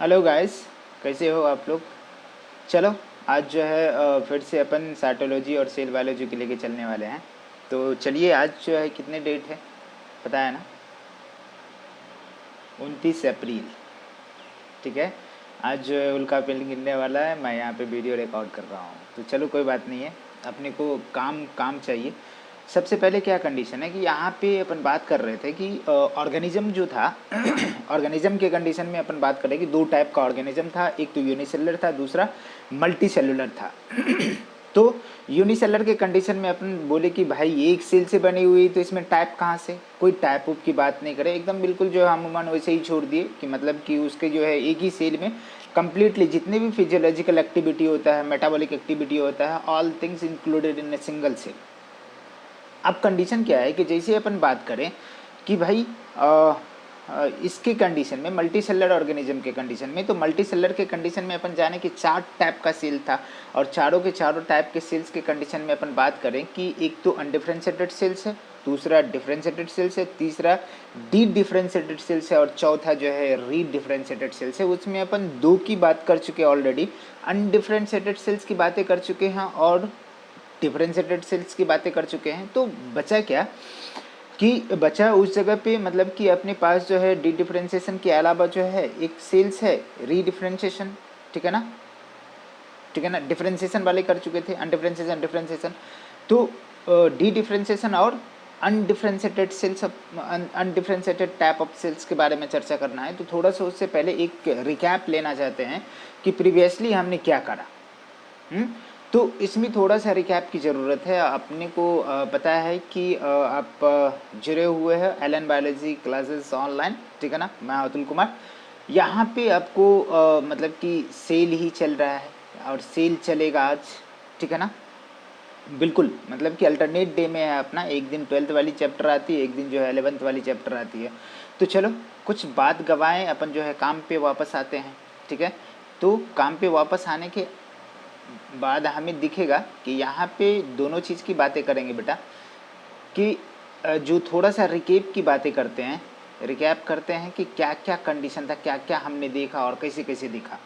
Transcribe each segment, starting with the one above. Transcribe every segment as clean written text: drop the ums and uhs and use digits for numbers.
Hello guys, कैसे हो आप लोग। चलो, आज जो है फिर से अपन साइटोलॉजी और सेल बायोलॉजी के लेके चलने वाले हैं। तो चलिए, आज जो है कितने डेट है पता है ना? 29 अप्रैल। ठीक है। आज जो है उल्का पिंड गिरने वाला है, मैं यहाँ पे वीडियो रिकॉर्ड कर रहा हूँ। तो चलो, कोई बात नहीं है। अपने को काम काम चाहिए। सबसे पहले क्या कंडीशन है कि यहाँ पे अपन बात कर रहे थे कि ऑर्गेनिज्म जो था ऑर्गेनिज्म के कंडीशन में अपन बात कर रहे हैं कि दो टाइप का ऑर्गेनिज्म था। एक तो यूनिसेलुलर था, दूसरा मल्टी सेलुलर था। तो यूनिसेलर के कंडीशन में अपन बोले कि भाई एक सेल से बनी हुई, तो इसमें टाइप कहाँ से, कोई टाइप उप की बात नहीं करे, एकदम बिल्कुल जो है अमूमन वैसे ही छोड़ दिए कि मतलब कि उसके जो है एक ही सेल में कंप्लीटली जितने भी फिजियोलॉजिकल एक्टिविटी होता है, मेटाबॉलिक एक्टिविटी होता है, all things included in a single cell. अब कंडीशन क्या है कि जैसे अपन बात करें कि भाई इसके कंडीशन में मल्टी सेलर ऑर्गेनिज्म के कंडीशन में, तो मल्टी सेलर के कंडीशन में अपन जाने कि 4 टाइप का सेल था। और चारों के चारों टाइप के सेल्स के कंडीशन में अपन बात करें कि एक तो अनडिफ्रेंशिएटेड सेल्स है, दूसरा डिफ्रेंशिएटेड सेल्स है, तीसरा डी डिफ्रेंशिएटेड सेल्स है, और चौथा जो है री डिफ्रेंशिएटेड सेल्स है। उसमें अपन दो की बात कर चुके हैं ऑलरेडी, अनडिफ्रेंशिएटेड सेल्स की बातें कर चुके हैं और डिफरेंशिएटेड सेल्स की बातें कर चुके हैं। तो बचा क्या कि बचा उस जगह पे मतलब कि अपने पास जो है डी डिफरेंशिएशन के अलावा जो है एक सेल्स है री डिफरेंशिएशन। ठीक है ना? ठीक है ना? डिफरेंशिएशन वाले कर चुके थे, अनडिफरेंशिएशन डिफरेंशिएशन। तो डी डिफरेंशिएशन और undifferentiated cells, undifferentiated type of cells के बारे में चर्चा करना है। तो थोड़ा सा उससे पहले एक रिकैप लेना चाहते हैं कि प्रीवियसली हमने क्या करा। हुँ? तो इसमें थोड़ा सा रिकैप की ज़रूरत है। अपने को पता है कि आप जुड़े हुए हैं एलन बायोलॉजी क्लासेस ऑनलाइन। ठीक है ना? मैं अतुल कुमार। यहाँ पे आपको मतलब कि सेल ही चल रहा है और सेल चलेगा आज। ठीक है ना? बिल्कुल, मतलब कि अल्टरनेट डे में है अपना, एक दिन 12th वाली चैप्टर आती है, एक दिन जो है 11th वाली चैप्टर आती है। तो चलो, कुछ बात गवाएं, अपन जो है काम पे वापस आते हैं। ठीक है? तो काम पे वापस आने के बाद हमें दिखेगा कि यहाँ पे दोनों चीज़ की बातें करेंगे बेटा, कि जो थोड़ा सा रिकेप की बातें करते हैं, रिकैप करते हैं कि क्या क्या कंडीशन था, क्या क्या हमने देखा और कैसे कैसे देखा।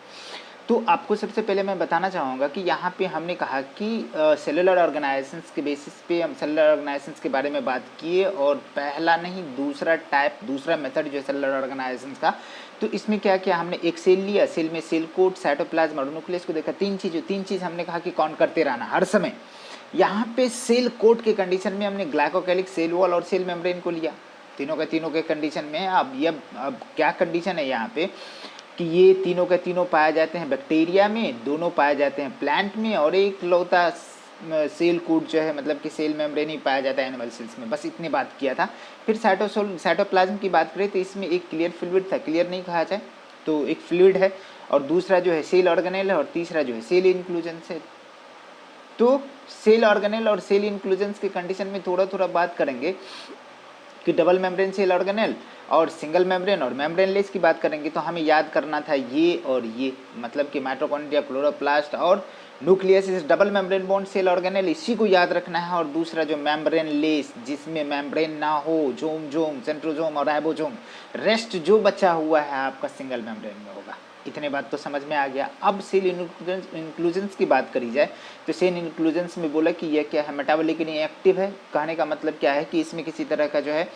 तो आपको सबसे पहले मैं बताना चाहूँगा कि यहाँ पे हमने कहा कि सेलुलर ऑर्गेनाइजेशंस के बेसिस पे हम सेलुलर ऑर्गेनाइजेशंस के बारे में बात किए, और पहला नहीं दूसरा टाइप, दूसरा मेथड जो है सेलुलर ऑर्गेनाइजेशंस का। तो इसमें क्या किया हमने, एक सेल लिया, सेल में सेल कोट, साइटोप्लाज्म और न्यूक्लियस को देखा। तीन चीज़ हमने कहा कि कौन करते रहना हर समय। यहाँ पे सेल कोट के कंडीशन में हमने ग्लाइकोकैलिक, सेल वॉल और सेल मेम्ब्रेन को लिया। तीनों के कंडीशन में। अब क्या कंडीशन है यहाँ पे कि ये तीनों के तीनों पाए जाते हैं बैक्टीरिया में, दोनों पाए जाते हैं प्लांट में, और एक लौता सेल कोट जो है मतलब कि सेल मेम्ब्रेन ही पाया जाता है एनिमल सेल्स में। बस इतनी बात किया था। फिर साइटोप्लाज्म की बात करें तो इसमें एक क्लियर फ्लूइड था, क्लियर नहीं कहा जाए तो एक फ्लूइड है, और दूसरा जो है सेल ऑर्गेनेल है, और तीसरा जो है सेल इंक्लूजन है। तो सेल ऑर्गेनेल और सेल इंक्लूजन्स के कंडीशन में थोड़ा थोड़ा बात करेंगे कि डबल मेम्ब्रेन सेल ऑर्गेनेल और सिंगल मेम्ब्रेन और मेम्ब्रेनलेस की बात करेंगे। तो हमें याद करना था ये और ये, मतलब कि माइटोकॉन्ड्रिया, क्लोरोप्लास्ट और न्यूक्लियस इस double membrane bond cell organelle, इसी को याद रखना है। और दूसरा जो मेम्ब्रेनलेस, जिसमें मेम्ब्रेन ना हो, जोम, सेंट्रोजोम और राइबोजोम, रेस्ट जो बचा हुआ है आपका सिंगल मेम्ब्रेन में होगा। इतने बात तो समझ में आ गया। अब सेल इंक्लूजन्स की बात करी जाए तो सेल इंक्लूजन्स में बोला कि यह क्या है, मेटाबॉलिकली एक्टिव है। कहने का मतलब क्या है कि इसमें किसी तरह का जो है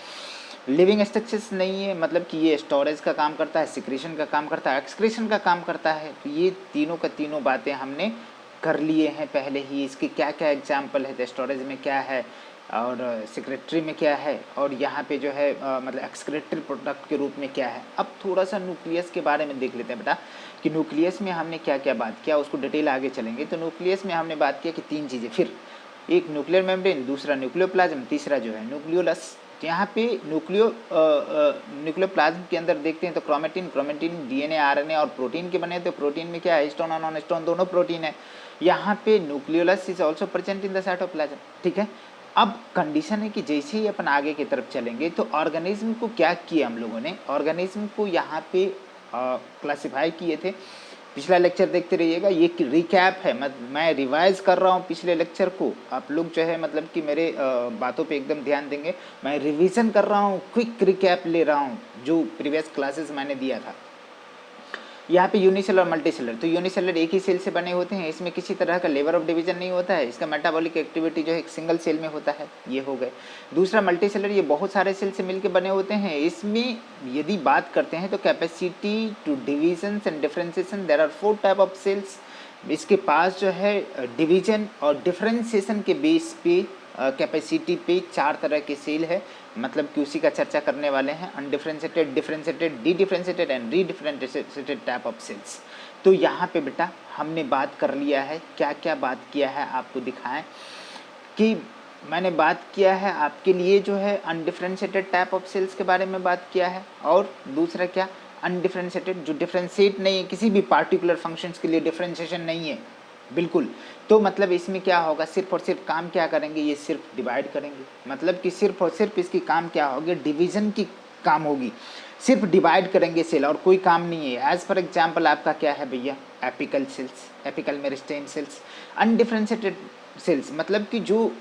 लिविंग स्ट्रक्चर्स नहीं है, मतलब कि ये स्टोरेज का काम करता है, सिक्रेशन का काम करता है, एक्सक्रीशन का काम करता है। तो ये तीनों का तीनों बातें हमने कर लिए हैं पहले ही। इसके क्या क्या एग्जाम्पल है, स्टोरेज में क्या है और सेक्रेटरी में क्या है, और यहाँ पे जो है मतलब एक्सक्रेटरी प्रोडक्ट के रूप में क्या है। अब थोड़ा सा न्यूक्लियस के बारे में देख लेते हैं बेटा कि न्यूक्लियस में हमने क्या क्या बात किया, उसको डिटेल आगे चलेंगे। तो न्यूक्लियस में हमने बात किया कि तीन चीज़ें, फिर एक न्यूक्लियर मेम्ब्रेन, दूसरा न्यूक्लियोप्लाज्म, तीसरा जो है न्यूक्लियोलस। तो यहाँ पे न्यूक्लियोप्लाज्म के अंदर देखते हैं तो क्रोमेटिन डीएनए आरएनए और प्रोटीन के बने। तो प्रोटीन में क्या है, स्टोन और नॉन स्टोन दोनों प्रोटीन है। यहाँ पे nucleolus is also present in the cytoplasm. ठीक है। अब कंडीशन है कि जैसे ही अपन आगे की तरफ चलेंगे तो ऑर्गेनिज्म को क्या किया हम लोगों ने, ऑर्गेनिज्म को यहाँ पे क्लासिफाई किए थे। पिछला लेक्चर देखते रहिएगा, ये रिकैप है, मैं रिवाइज कर रहा हूँ पिछले लेक्चर को। आप लोग जो है मतलब कि मेरे बातों पे एकदम ध्यान देंगे। मैं रिवीजन कर रहा हूँ, क्विक रिकैप ले रहा हूँ जो प्रीवियस क्लासेस मैंने दिया था। यहाँ पे यूनिसेलर और मल्टीसेलर, तो यूनिसेलर एक ही सेल से बने होते हैं, इसमें किसी तरह का लेवल ऑफ डिवीजन नहीं होता है, इसका मेटाबॉलिक एक्टिविटी जो है एक सिंगल सेल में होता है, ये हो गए। दूसरा मल्टीसेलर, ये बहुत सारे सेल से मिलकर बने होते हैं, इसमें यदि बात करते हैं तो capacity to division and differentiation, there are 4 type of cells. इसके पास जो है डिवीजन और डिफ्रेंसिएशन के बेस पे कैपेसिटी पे 4 तरह के सेल है, मतलब कि उसी का चर्चा करने वाले हैं, undifferentiated, differentiated, dedifferentiated and redifferentiated type of cells. तो यहाँ पे बेटा हमने बात कर लिया है, क्या क्या बात किया है आपको दिखाएं कि मैंने बात किया है आपके लिए जो है अनडिफ्रेंशिएटेड टाइप ऑफ सेल्स के बारे में बात किया है, और दूसरा क्या, अनडिफ्रेंशिएटेड जो डिफ्रेंशिएट नहीं है, किसी भी पार्टिकुलर फंक्शंस के लिए डिफ्रेंशिएशन नहीं है बिल्कुल। तो मतलब इसमें क्या होगा, सिर्फ और सिर्फ काम क्या करेंगे, ये सिर्फ डिवाइड करेंगे, मतलब कि सिर्फ और सिर्फ इसकी काम क्या होगी, डिवीजन की काम होगी, सिर्फ डिवाइड करेंगे सेल और कोई काम नहीं है। एज फॉर एग्जांपल आपका क्या है भैया, apical cells, apical meristem cells. Undifferentiated cells मतलब कि जो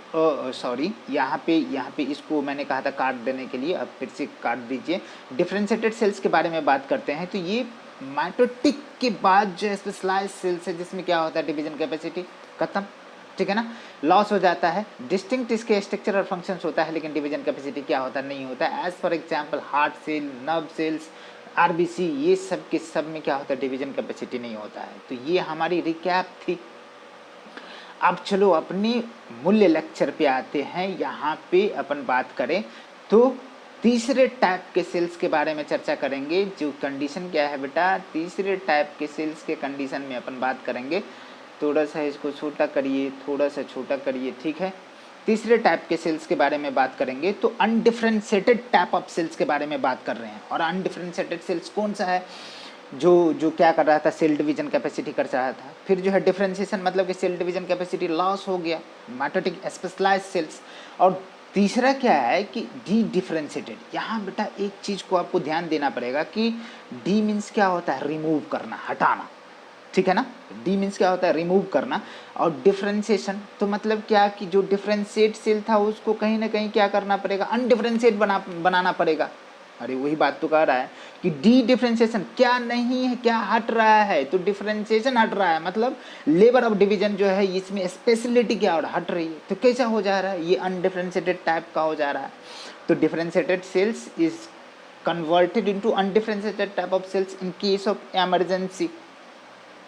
सॉरी यहाँ पे इसको मैंने कहा था काट देने के लिए, अब फिर से काट दीजिए। डिफ्रेंशिएटेड सेल्स के बारे में बात करते हैं तो ये माइटोटिक के बाद जो स्पेशलाइज्ड सेल्स है जिसमें क्या होता है, डिवीजन कैपेसिटी खत्म, ठीक है ना, लॉस हो जाता है। डिस्टिंक्ट इसके स्ट्रक्चर और फंक्शंस होता है, लेकिन डिवीजन कैपेसिटी क्या होता है, नहीं होता है। As for example heart cell, nerve cells, RBC, ये सब के सब में क्या होता है, डिवीजन कैपेसिटी नहीं होता है। तो ये हमारी रिकैप थी। अब चलो अपने मूल्य लेक्चर पे आते हैं। यहाँ पे अपन बात करें तो तीसरे टाइप के सेल्स के बारे में चर्चा करेंगे। जो कंडीशन क्या है बेटा, तीसरे टाइप के सेल्स के कंडीशन में अपन बात करेंगे। थोड़ा सा इसको छोटा करिए, थोड़ा सा छोटा करिए, ठीक है। तीसरे टाइप के सेल्स के बारे में बात करेंगे तो अनडिफ्रेंशिएटेड टाइप ऑफ सेल्स के बारे में बात कर रहे हैं। और अनडिफ्रेंशिएटेड सेल्स कौन सा है, जो क्या कर रहा था, सेल डिवीजन कैपेसिटी कर रहा था। फिर जो है डिफरेंशिएशन मतलब कि सेल डिवीजन कैपेसिटी लॉस हो गया, माइटोटिक स्पेशलाइज्ड सेल्स। और तीसरा क्या है कि डी डिफरेंशिएटेड। यहाँ बेटा एक चीज़ को आपको ध्यान देना पड़ेगा कि डी मीन्स क्या होता है, रिमूव करना, हटाना, ठीक है ना। डी मीन्स क्या होता है, रिमूव करना। और डिफरेंशिएशन तो मतलब क्या कि जो डिफरेंशिएट सेल था उसको कहीं ना कहीं क्या करना पड़ेगा, अनडिफरेंशिएट बनाना पड़ेगा। अरे वही बात तो कह रहा है कि डी डिफरेंशिएशन क्या नहीं है, क्या हट रहा है, तो डिफरेंशिएशन हट रहा है, मतलब लेवल ऑफ डिवीजन जो है इसमें स्पेशलिटी क्या और हट रही है। तो कैसा हो जा रहा है, ये अनडिफरेंशिएटेड टाइप का हो जा रहा है। तो differentiated cells is converted into undifferentiated type of cells in case of emergency,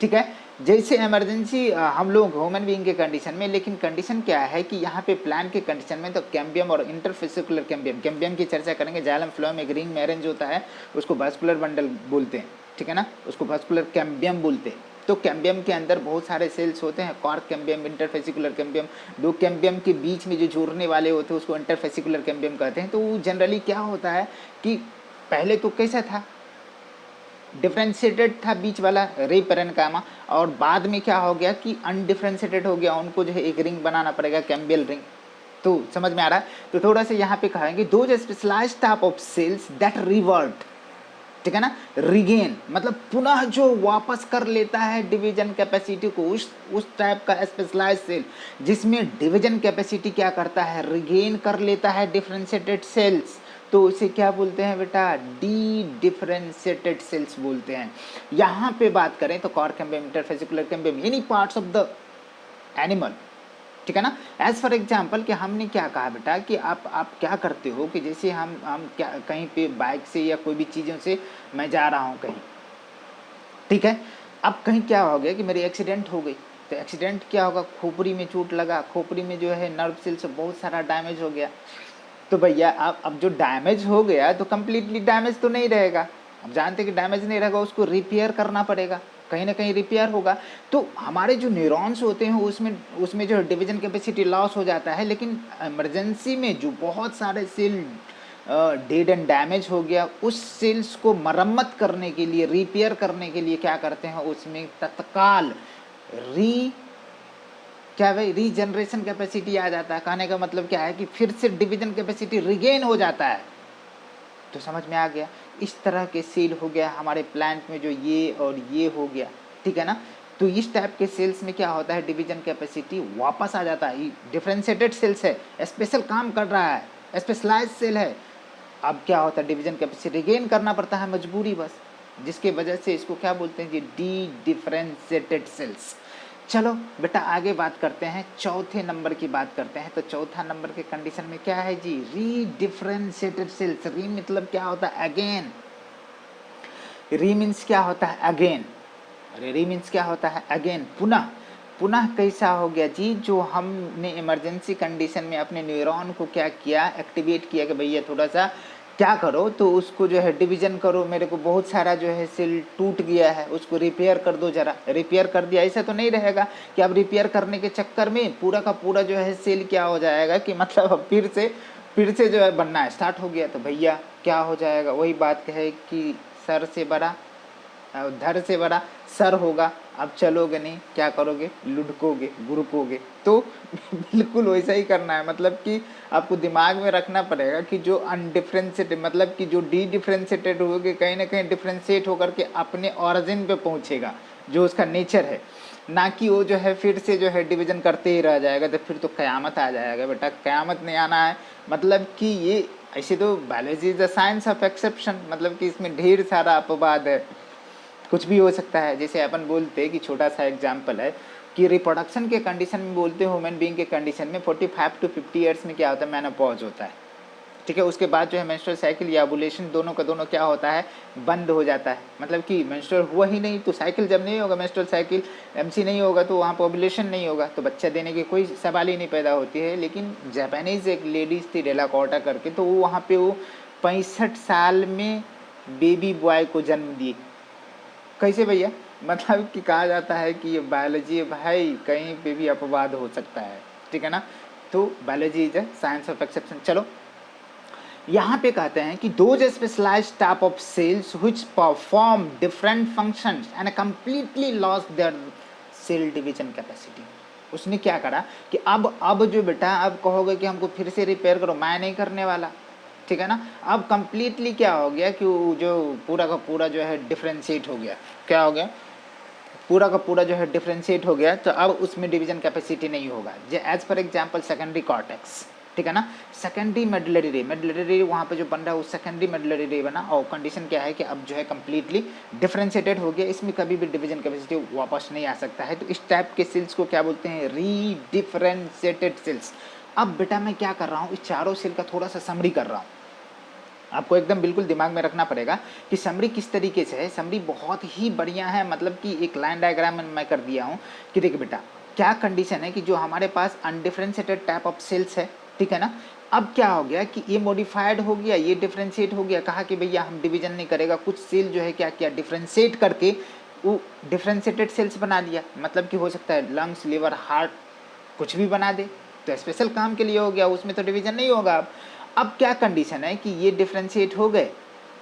ठीक है। जैसे इमरजेंसी हम लोग ह्यूमन बीइंग के कंडीशन में, लेकिन कंडीशन क्या है कि यहाँ पे प्लान के कंडीशन में तो कैम्बियम और इंटरफेसिकुलर कैम्बियम की चर्चा करेंगे। जाइलम फ्लोएम एक रिंग में अरेंज होता है, उसको वास्कुलर बंडल बोलते हैं, ठीक है ना, उसको वास्कुलर कैम्बियम बोलते हैं। तो कैम्बियम के अंदर बहुत सारे सेल्स होते हैं, कॉर्क कैम्बियम, इंटरफेसिकुलर कैम्बियम। दो कैम्बियम के बीच में जो जोड़ने वाले होते हैं उसको इंटरफेसिकुलर कैम्बियम कहते हैं। तो वो जनरली क्या होता है कि पहले तो कैसा था, डिफ्रेंशिएटेड था बीच वाला रे पैरेन्काइमा, और बाद में क्या हो गया कि अनडिफ्रेंशिएटेड हो गया, उनको जो है एक रिंग बनाना पड़ेगा, कैम्बियल रिंग। तो समझ में आ रहा है। तो थोड़ा सा यहाँ पे कहेंगे those specialised type of cells that revert, ठीक है ना, रिगेन मतलब पुनः जो वापस कर लेता है डिवीजन कैपेसिटी को, उस टाइप का स्पेशलाइज्ड सेल जिसमें डिवीजन कैपेसिटी क्या करता है, रिगेन कर लेता है डिफ्रेंशिएटेड सेल्स, तो उसे क्या बोलते हैं बेटा, डी डिफरेंशिएटेड सेल्स बोलते हैं। यहाँ पे बात करें तो cork cambium, interfascicular cambium, any parts of the animal, ठीक है ना। एज फॉर एग्जाम्पल कि हमने क्या कहा बेटा कि आप क्या करते हो कि जैसे हम क्या कहीं पे बाइक से या कोई भी चीज़ों से मैं जा रहा हूँ कहीं, ठीक है। अब कहीं क्या हो गया कि मेरी एक्सीडेंट हो गई, तो एक्सीडेंट क्या होगा, खोपड़ी में चोट लगा, खोपड़ी में जो है नर्व सेल से बहुत सारा डैमेज हो गया। तो भैया अब जो डैमेज हो गया तो कम्प्लीटली डैमेज तो नहीं रहेगा, हम जानते कि डैमेज नहीं रहेगा, उसको रिपेयर करना पड़ेगा, कहीं ना कहीं रिपेयर होगा। तो हमारे जो न्यूरॉन्स होते हैं उसमें जो डिवीजन कैपेसिटी लॉस हो जाता है, लेकिन इमरजेंसी में जो बहुत सारे सेल डेड एंड डैमेज हो गया, उस सेल्स को मरम्मत करने के लिए, रिपेयर करने के लिए क्या करते हैं, उसमें तत्काल क्या भाई रीजनरेशन कैपेसिटी आ जाता है। कहने का मतलब क्या है कि फिर से डिवीजन कैपेसिटी रिगेन हो जाता है। तो समझ में आ गया, इस तरह के सेल हो गया हमारे प्लांट में, जो ये और ये हो गया, ठीक है ना। तो इस टाइप के सेल्स में क्या होता है, डिवीजन कैपेसिटी वापस आ जाता है। डिफरेंशिएटेड सेल्स है, स्पेशल काम कर रहा है, स्पेशलाइज्ड सेल है। अब क्या होता है, डिवीजन कैपेसिटी रिगेन करना पड़ता है, मजबूरी बस। जिसके वजह से इसको क्या बोलते हैं जी, डी डिफरेंशिएटेड सेल्स। चलो बेटा आगे बात करते हैं, चौथे नंबर की बात करते हैं। तो चौथा नंबर के कंडीशन में क्या है जी, री डिफरेंशिएटेड सेल्स। री मतलब क्या होता है, अगेन। री मीन्स क्या होता है, अगेन। अरे री मीन्स क्या होता है, अगेन, पुनः। पुनः कैसा हो गया जी, जो हमने इमरजेंसी कंडीशन में अपने न्यूरॉन को क्या किया, एक्टिवेट किया कि भैया थोड़ा सा क्या करो, तो उसको जो है डिवीजन करो, मेरे को बहुत सारा जो है सेल टूट गया है, उसको रिपेयर कर दो जरा। रिपेयर कर दिया, ऐसा तो नहीं रहेगा कि अब रिपेयर करने के चक्कर में पूरा का पूरा जो है सेल क्या हो जाएगा कि मतलब अब फिर से जो है बनना स्टार्ट हो गया। तो भैया क्या हो जाएगा, वही बात है कि सर से बड़ा, धर से बड़ा सर होगा। अब चलोगे नहीं, क्या करोगे, लुढ़कोगे, गुरुकोगे। तो बिल्कुल वैसा ही करना है, मतलब कि आपको दिमाग में रखना पड़ेगा कि जो अनडिफ्रेंशिएटेड, मतलब कि जो डी डिफ्रेंशिएटेड होगे, कहीं ना कहीं डिफ्रेंशिएट होकर के अपने ऑरिजिन पे पहुंचेगा, जो उसका नेचर है, ना कि वो जो है फिर से जो है डिवीजन करते ही रह जाएगा। तो फिर तो क़यामत आ जाएगा बेटा, क़यामत नहीं आना है। मतलब कि ये ऐसे तो biology is the science of exception, मतलब कि इसमें ढेर सारा अपवाद है, कुछ भी हो सकता है। जैसे अपन बोलते हैं कि छोटा सा एग्जांपल है कि रिप्रोडक्शन के कंडीशन में बोलते हैं, ह्यूमन बीइंग के कंडीशन में 45 to 50 ईयर्स में क्या होता है, मेनोपॉज होता है, ठीक है। उसके बाद जो है मेंस्ट्रुअल साइकिल या ओव्यूलेशन दोनों का दोनों क्या होता है, बंद हो जाता है। मतलब कि मेंस्ट्रुअल हुआ ही नहीं तो साइकिल जब नहीं होगा, मेंस्ट्रुअल साइकिल एमसी नहीं होगा, तो वहाँ पर ओव्यूलेशन नहीं होगा, तो बच्चा देने की कोई सवाल ही नहीं पैदा होती है। लेकिन जापानीज एक लेडीज थी डेलाकोटा करके, तो वो वहाँ पे वो 65 साल में बेबी बॉय को जन्म दी। कैसे भैया, मतलब कि कहा जाता है कि ये बायोलॉजी है भाई, कहीं पे भी अपवाद हो सकता है, ठीक है ना। तो biology is a science of exception. चलो यहाँ पे कहते हैं कि those specialised type of cells which perform different functions and completely lost their cell division capacity. उसने क्या करा कि अब जो बेटा अब कहोगे कि हमको फिर से रिपेयर करो, मैं नहीं करने वाला, ठीक है ना। अब कंप्लीटली क्या हो गया कि वो जो पूरा का पूरा जो है डिफ्रेंशिएट हो गया। क्या हो गया, पूरा का पूरा जो है डिफ्रेंशिएट हो गया। तो अब उसमें डिवीजन कैपेसिटी नहीं होगा। As for example secondary cortex, ठीक है ना। सेकेंडरी मेडुलरी रे, मेडुलरी रे वहाँ पे जो बन रहा है वो सेकेंडरी मेडुलरी रे बना, और कंडीशन क्या है कि अब जो है कंप्लीटली डिफ्रेंशिएटेड हो गया, इसमें कभी भी डिवीजन कैपेसिटी वापस नहीं आ सकता है। तो इस टाइप के सेल्स को क्या बोलते हैं, री डिफ्रेंशिएटेड सेल्स। अब बेटा मैं क्या कर रहा हूँ, इस चारों सेल का थोड़ा सा समरी कर रहा हूँ। आपको एकदम बिल्कुल दिमाग में रखना पड़ेगा कि समरी किस तरीके से है। समरी बहुत ही बढ़िया है, मतलब कि एक लाइन डायग्राम मैं कर दिया हूँ कि देख बेटा क्या कंडीशन है कि जो हमारे पास अनडिफरेंशिएटेड टाइप ऑफ सेल्स है, ठीक है ना। अब क्या हो गया कि ये मॉडिफाइड हो गया, ये डिफरेंशिएट हो गया, कहा कि भैया हम डिवीजन नहीं करेगा, कुछ सेल जो है क्या किया, डिफरेंशिएट करके वो डिफरेंशिएटेड सेल्स बना लिया। मतलब कि हो सकता है लंग्स, लिवर, हार्ट कुछ भी बना दे, तो स्पेशल काम के लिए हो गया, उसमें तो डिवीजन नहीं होगा। अब क्या कंडीशन है कि ये डिफरेंशिएट हो गए,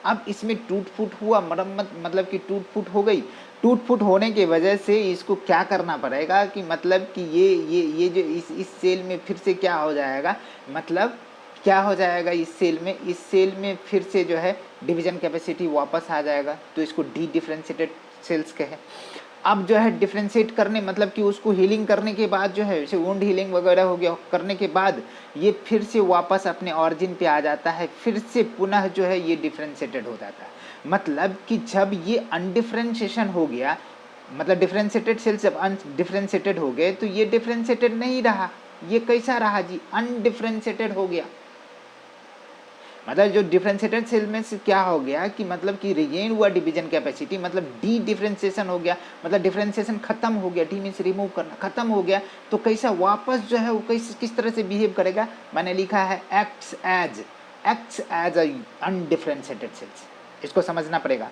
अब इसमें टूट फूट हुआ, मरम्मत मतलब कि टूट फूट हो गई। टूट फूट होने की वजह से इसको क्या करना पड़ेगा कि मतलब कि ये जो इस सेल में फिर से क्या हो जाएगा, मतलब क्या हो जाएगा इस सेल में फिर से जो है डिवीजन कैपेसिटी वापस आ जाएगा। तो इसको डी डिफरेंशिएटेड सेल्स कहे। अब जो है डिफ्रेंशिएट करने मतलब कि उसको हीलिंग करने के बाद जो है, जैसे वुंड हीलिंग वगैरह हो गया, करने के बाद ये फिर से वापस अपने ऑरिजिन पे आ जाता है, फिर से पुनः जो है ये डिफ्रेंशिएटेड हो जाता है। मतलब कि जब ये अनडिफ्रेंशिएशन हो गया, मतलब डिफ्रेंशिएटेड सेल जब अनडिफ्रेंशिएटेड हो गए, तो ये डिफ्रेंशिएटेड नहीं रहा, ये कैसा रहा जी, अनडिफ्रेंशिएटेड हो गया। मतलब जो डिफरेंशिएटेड सेल में से क्या हो गया कि मतलब कि रिगेन हुआ डिवीजन कैपेसिटी, मतलब डी डिफरेंशिएशन हो गया, मतलब डिफरेंशिएशन खत्म हो गया, डी मीन्स रिमूव करना, खत्म हो गया। तो कैसा वापस जो है वो किस तरह से बिहेव करेगा, मैंने लिखा है एक्ट्स एज अनडिफरेंशिएटेड सेल्स। इसको समझना पड़ेगा।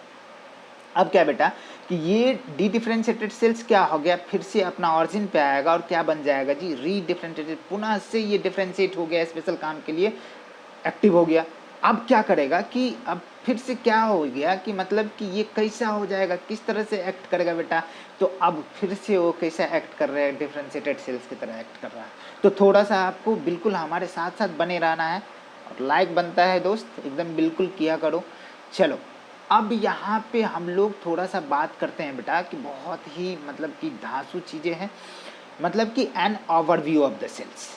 अब क्या बेटा कि ये डी डिफरेंशिएटेड सेल्स क्या हो गया, फिर से अपना ऑरिजिन पे आएगा और क्या बन जाएगा जी, री डिफरेंशिएटेड, पुनः से ये डिफरेंशिएट हो गया, स्पेशल काम के लिए एक्टिव हो गया। अब क्या करेगा कि अब फिर से क्या हो गया कि मतलब कि ये कैसा हो जाएगा, किस तरह से एक्ट करेगा बेटा, तो अब फिर से वो कैसा एक्ट कर रहा है, डिफरेंशिएटेड सेल्स की तरह एक्ट कर रहा है। तो थोड़ा सा आपको बिल्कुल हमारे साथ साथ बने रहना है, और लाइक बनता है दोस्त, एकदम बिल्कुल किया करो। चलो अब यहाँ पे हम लोग थोड़ा सा बात करते हैं बेटा कि बहुत ही मतलब कि धांसू चीज़ें हैं, मतलब कि an overview of the cells.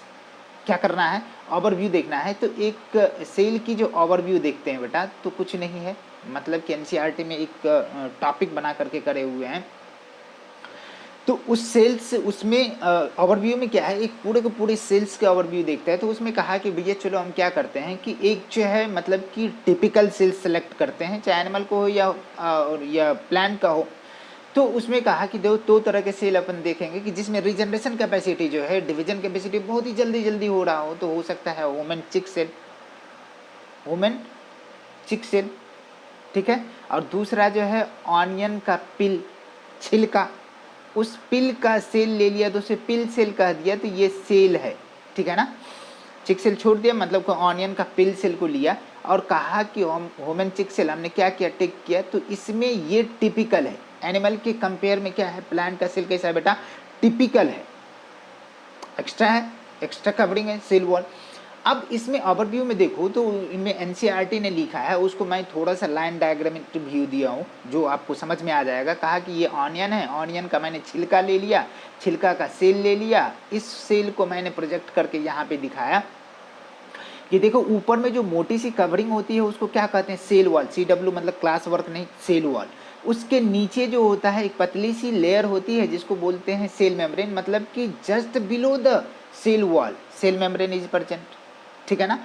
क्या करना है, ओवरव्यू देखना है। तो एक सेल की जो ओवरव्यू देखते हैं बेटा, तो कुछ नहीं है, मतलब कि एनसीईआरटी में एक टॉपिक बना करके करे हुए हैं। तो उस सेल्स उसमें ओवरव्यू में क्या है, एक पूरे के पूरे सेल्स के ओवरव्यू देखता है। तो उसमें कहा कि भैया चलो हम क्या करते हैं कि एक जो है मतलब कि टिपिकल सेल्स सेलेक्ट करते हैं, चाहे एनिमल को हो या प्लांट का हो। तो उसमें कहा कि दो तरह के सेल अपन देखेंगे कि जिसमें रीजनरेशन कैपेसिटी जो है, डिवीजन कैपेसिटी बहुत ही जल्दी जल्दी हो रहा हो, तो हो सकता है वुमेन चिक सेल, वुमेन चिक सेल, ठीक है। और दूसरा जो है ऑनियन का पिल, छिलका, उस पिल का सेल ले लिया तो उसे पिल सेल कह दिया, तो ये सेल है, ठीक है ना। चिक सेल छोड़ दिया, मतलब को ऑनियन का पिल सेल को लिया और कहा कि ह्यूमन चिक सेल हमने क्या किया, टिक किया, तो इसमें ये टिपिकल है। एनिमल के कंपेयर में क्या है, प्लांट का सेल कैसा है बेटा, टिपिकल है, एक्स्ट्रा है, एक्स्ट्रा कवरिंग है सेल वॉल। अब इसमें ओवरव्यू में देखो तो इनमें एनसीईआरटी ने लिखा है, उसको मैं थोड़ा सा लाइन डायग्रामिक व्यू दिया हूँ जो आपको समझ में आ जाएगा। कहा कि ये ऑनियन है, ऑनियन का मैंने छिलका ले लिया, छिलका का सेल ले लिया, इस सेल को मैंने प्रोजेक्ट करके यहाँ पे दिखाया कि देखो ऊपर में जो मोटी सी कवरिंग होती है उसको क्या कहते हैं, सेल वॉल, CW मतलब क्लास वर्क नहीं, सेल वॉल। उसके नीचे जो होता है एक पतली सी लेयर होती है जिसको बोलते हैं सेल मेम्ब्रेन, मतलब कि just below the cell wall cell membrane is present, ठीक है ना।